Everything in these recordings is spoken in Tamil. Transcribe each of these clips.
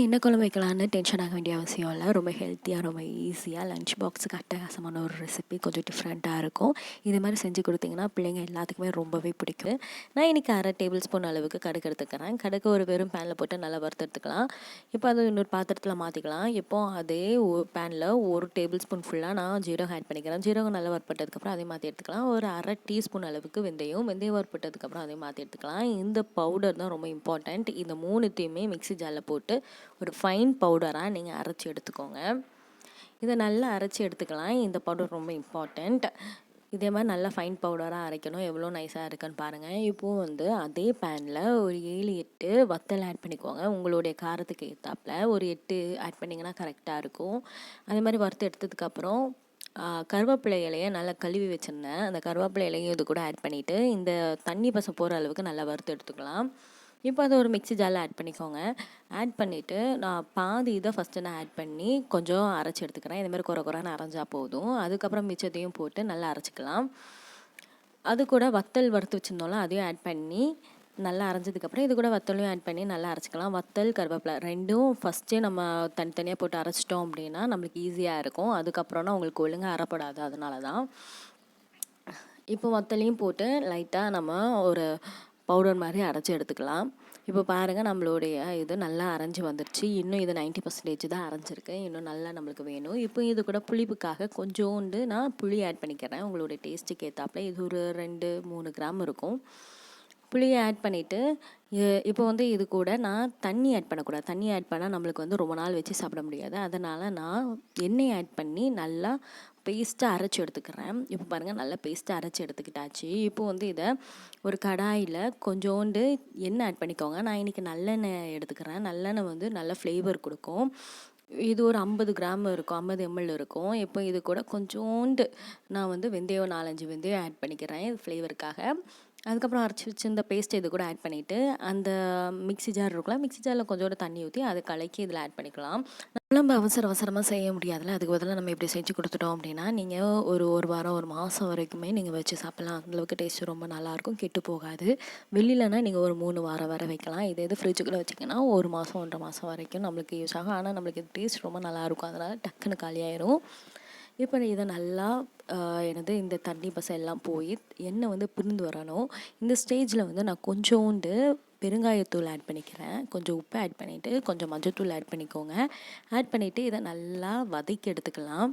என்ன குழம்பு வைக்கலான்னு டென்ஷன் ஆக வேண்டிய அவசியம் இல்லை. ரொம்ப ஹெல்த்தியாக, ரொம்ப ஈஸியாக லஞ்ச் பாக்ஸுக்கு அட்டகாசமான ஒரு ரெசிபி. கொஞ்சம் டிஃப்ரெண்ட்டாக இருக்கும். இது மாதிரி செஞ்சு கொடுத்தீங்கன்னா பிள்ளைங்க எல்லாத்துக்குமே ரொம்பவே பிடிக்கும். நான் இன்றைக்கி 1/2 டேபிள் ஸ்பூன் அளவுக்கு கடுகு எடுத்துக்கிறேன். கடுகு ஒரு வெறும் பேனில் போட்டு நல்லா வறுத்து எடுத்துக்கலாம். இப்போ அது இன்னொரு பாத்திரத்தில் மாற்றிக்கலாம். இப்போ அதே பேனில் 1 டேபிள் ஸ்பூன் ஃபுல்லாக நான் ஜீரகம் ஆட் பண்ணிக்கிறேன். ஜீரகம் நல்லா வறுப்பட்டதுக்கப்புறம் அதை மாற்றி எடுத்துக்கலாம். ஒரு 1/2 டீஸ்பூன் அளவுக்கு வெந்தயம் வறுப்பட்டதுக்கப்புறம் அதை மாற்றி எடுத்துக்கலாம். இந்த பவுடர் தான் ரொம்ப இம்பார்ட்டண்ட். இந்த 3த்தையுமே மிக்ஸி ஜாரில் போட்டு ஒரு ஃபைன் பவுடராக நீங்கள் அரைச்சி எடுத்துக்கோங்க. இதை நல்லா அரைச்சி எடுத்துக்கலாம். இந்த பவுடர் ரொம்ப இம்பார்ட்டண்ட். இதே மாதிரி நல்லா ஃபைன் பவுடராக அரைக்கணும். எவ்வளோ நைஸாக இருக்குன்னு பாருங்கள். இப்போது அதே பேனில் ஒரு 7-8 வத்தல் ஆட் பண்ணிக்கோங்க. உங்களுடைய காரத்துக்கு ஏற்றாப்புல ஒரு 8 ஆட் பண்ணிங்கன்னா கரெக்டாக இருக்கும். அதே மாதிரி வறுத்து எடுத்ததுக்கப்புறம் கருவேப்பிலை இலையை நல்லா கழுவி வச்சுருந்தேன். அந்த கருவேப்பிலை இலையும் இது கூட ஆட் பண்ணிவிட்டு இந்த தண்ணி பசம் போகிற அளவுக்கு நல்லா வறுத்து எடுத்துக்கலாம். இப்போ அதை ஒரு மிக்ஸி ஜாரில் ஆட் பண்ணிக்கோங்க. ஆட் பண்ணிவிட்டு நான் பாதி இதை ஃபஸ்ட்டு நான் ஆட் பண்ணி கொஞ்சம் அரைச்சி எடுத்துக்கிறேன். இதுமாதிரி குறைன்னு அரைஞ்சா போதும். அதுக்கப்புறம் மிச்சத்தையும் போட்டு நல்லா அரைச்சிக்கலாம். அது கூட வத்தல் வறுத்து வச்சுருந்தோம்ல அதையும் ஆட் பண்ணி நல்லா அரைஞ்சதுக்கப்புறம் இது கூட வத்தலையும் ஆட் பண்ணி நல்லா அரைச்சிக்கலாம். வத்தல் கருவேப்பிலை ரெண்டும் ஃபஸ்ட்டே நம்ம தனித்தனியாக போட்டு அரைச்சிட்டோம் அப்படின்னா நம்மளுக்கு ஈஸியாக இருக்கும். அதுக்கப்புறம்னா உங்களுக்கு ஒழுங்காக அரைப்படாது. அதனால தான் இப்போ வத்தலையும் போட்டு லைட்டாக நம்ம ஒரு பவுடர் மாதிரி அரைச்சி எடுத்துக்கலாம். இப்போ பாருங்கள், நம்மளுடைய இது நல்லா அரைஞ்சி வந்துடுச்சு. இன்னும் இது 90% தான் அரைஞ்சிருக்கு. இன்னும் நல்லா நம்மளுக்கு வேணும். இப்போ இது கூட புளிப்புக்காக கொஞ்சோண்டு நான் புளி ஆட் பண்ணிக்கிறேன். உங்களுடைய டேஸ்ட்டுக்கு ஏற்றாப்புல இது ஒரு 2-3 கிராம் இருக்கும். புளியை ஆட் பண்ணிவிட்டு இப்போ இது கூட நான் தண்ணி ஆட் பண்ணக்கூடாது. தண்ணி ஆட் பண்ணால் நம்மளுக்கு ரொம்ப நாள் வச்சு சாப்பிட முடியாது. அதனால் நான் எண்ணெய் ஆட் பண்ணி நல்லா பேஸ்ட்டாக அரைச்சி எடுத்துக்கிறேன். இப்போ பாருங்கள், நல்லா பேஸ்ட்டாக அரைச்சி எடுத்துக்கிட்டாச்சு. இப்போ இதை ஒரு கடாயில் கொஞ்சோண்டு எண்ணெய் ஆட் பண்ணிக்கோங்க. நான் இன்றைக்கி நல்லெண்ணெய் எடுத்துக்கிறேன். நல்லெண்ணெய் நல்ல ஃப்ளேவர் கொடுக்கும். இது ஒரு 50 கிராம் இருக்கும், 50 ml இருக்கும். இப்போ இது கூட கொஞ்சோண்டு நான் வெந்தயம் 4-5 வெந்தயம் ஆட் பண்ணிக்கிறேன் ஃப்ளேவருக்காக. அதுக்கப்புறம் அரைச்சி வச்சு இந்த பேஸ்ட்டை இது கூட ஆட் பண்ணிவிட்டு அந்த மிக்ஸி ஜார் இருக்குல்ல, மிக்ஸி ஜாரில் கொஞ்சோண்டு தண்ணி ஊற்றி அதை கலக்கி இதில் ஆட் பண்ணிக்கலாம். நம்ம அவசரமாக செய்ய முடியாதுல்ல. அதுக்கு பதிலாக நம்ம இப்படி செஞ்சு கொடுத்துட்டோம் அப்படின்னா நீங்கள் ஒரு வாரம் 1 மாதம் வரைக்குமே நீங்கள் வச்சு சாப்பிட்லாம். அந்தளவுக்கு டேஸ்ட்டு ரொம்ப நல்லாயிருக்கும், கெட்டு போகாது. வெளியிலனா நீங்கள் ஒரு 3 வாரம் வரை வைக்கலாம். இது ஃப்ரிட்ஜுக்குள்ளே வச்சிங்கன்னா 1 மாதம் 1.5 மாதம் வரைக்கும் நம்மளுக்கு யூஸ் ஆகும். ஆனால் நம்மளுக்கு டேஸ்ட் ரொம்ப நல்லாயிருக்கும். அதனால் டக்குன்னு காலியாயிரும். இப்போ இதை நல்லா இந்த தண்ணி பசை எல்லாம் போய் எண்ணெய் பிரிந்து வரணும். இந்த ஸ்டேஜில் நான் கொஞ்சோண்டு பெருங்காயத்தூள் ஆட் பண்ணிக்கிறேன். கொஞ்சம் உப்பு ஆட் பண்ணிவிட்டு கொஞ்சம் மஞ்சள்தூள் ஆட் பண்ணிக்கோங்க. ஆட் பண்ணிவிட்டு இதை நல்லா வதக்கி எடுத்துக்கலாம்.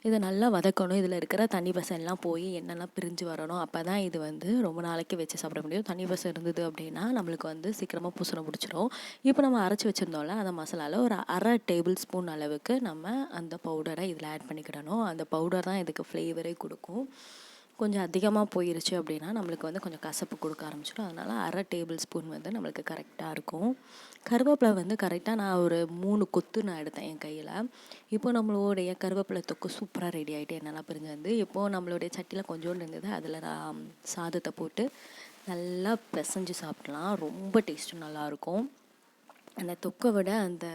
இதை நல்லா வதக்கணும். இதில் இருக்கிற தண்ணி பசை எல்லாம் போய் எண்ணெய்லாம் பிரிஞ்சு வரணும். அப்போ தான் இது ரொம்ப நாளைக்கு வச்சு சாப்பிட முடியும். தண்ணி பசை இருந்தது அப்படின்னா நம்மளுக்கு சீக்கிரமாக பூசணம் பிடிச்சிரும். இப்போ நம்ம அரைச்சி வச்சுருந்தோம்ல அந்த மசாலாவில் ஒரு 1/2 டேபிள் ஸ்பூன் அளவுக்கு நம்ம அந்த பவுடரை இதில் ஆட் பண்ணிக்கிடணும். அந்த பவுடர் தான் இதுக்கு ஃப்ளேவரே கொடுக்கும். கொஞ்சம் அதிகமாக போயிருச்சு அப்படின்னா நம்மளுக்கு கொஞ்சம் கசப்பு கொடுக்க ஆரம்பிச்சிடும். அதனால் 1/2 டேபிள் ஸ்பூன் நம்மளுக்கு கரெக்டாக இருக்கும். கருவேப்பிலை கரெக்டாக நான் ஒரு 3 கொத்து நான் எடுத்தேன் என் கையில். இப்போது நம்மளுடைய கருவேப்பிலை தொக்கு சூப்பராக ரெடி ஆகிட்டு என்னெல்லாம் பிரிஞ்சு இப்போது நம்மளுடைய சட்டியில் கொஞ்சோண்டு இருந்தது. அதில் நான் சாதத்தை போட்டு நல்லா பிசைஞ்சு சாப்பிட்லாம். ரொம்ப டேஸ்ட்டும் நல்லாயிருக்கும். அந்த தொக்கை விட அந்த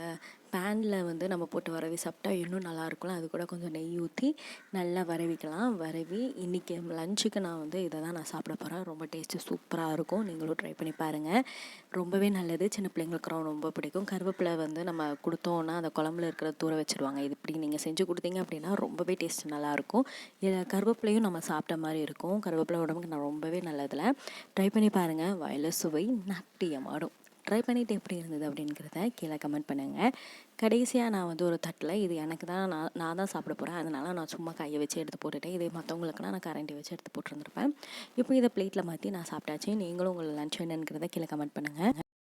பேனில் நம்ம போட்டு வரவி சாப்பிட்டா இன்னும் நல்லாயிருக்கும். அது கூட கொஞ்சம் நெய் ஊற்றி நல்லா வரவிக்கலாம். வரவி இன்றைக்கி லஞ்சுக்கு நான் இதை தான் நான் சாப்பிட போகிறேன். ரொம்ப டேஸ்ட்டு சூப்பராக இருக்கும். நீங்களும் ட்ரை பண்ணி பாருங்கள். ரொம்பவே நல்லது. சின்ன பிள்ளைங்களுக்கு ரொம்ப பிடிக்கும். கருவேப்பிலை நம்ம கொடுத்தோன்னா அந்த குழம்புல இருக்கிற தூர வச்சுருவாங்க. இது இப்படி நீங்கள் செஞ்சு கொடுத்தீங்க அப்படின்னா ரொம்பவே டேஸ்ட்டு நல்லாயிருக்கும். கருவேப்பிலையும் நம்ம சாப்பிட்ட மாதிரி இருக்கும். கருவேப்பிலை உடம்புக்கு நான் ரொம்பவே நல்லதில். ட்ரை பண்ணி பாருங்கள். வாயில சுவை நாட்டியமாடும். ட்ரை பண்ணிவிட்டு எப்படி இருந்தது அப்படிங்கிறத கீழே கமெண்ட் பண்ணுங்கள். கடைசியாக நான் ஒரு தட்டில் இது எனக்கு தான் நான் தான் சாப்பிட போகிறேன். அதனால் நான் சும்மா கையை வச்சு எடுத்து போட்டுட்டேன். இதே மற்றவங்களுக்குனா நான் கரண்டி வச்சு எடுத்து போட்டுருந்துருப்பேன். இப்போ இதை பிளேட்டில் மாற்றி நான் சாப்பிட்டாச்சு. நீங்களும் உங்களை லஞ்ச் என்னங்கிறத கீழே கமெண்ட் பண்ணுங்கள்.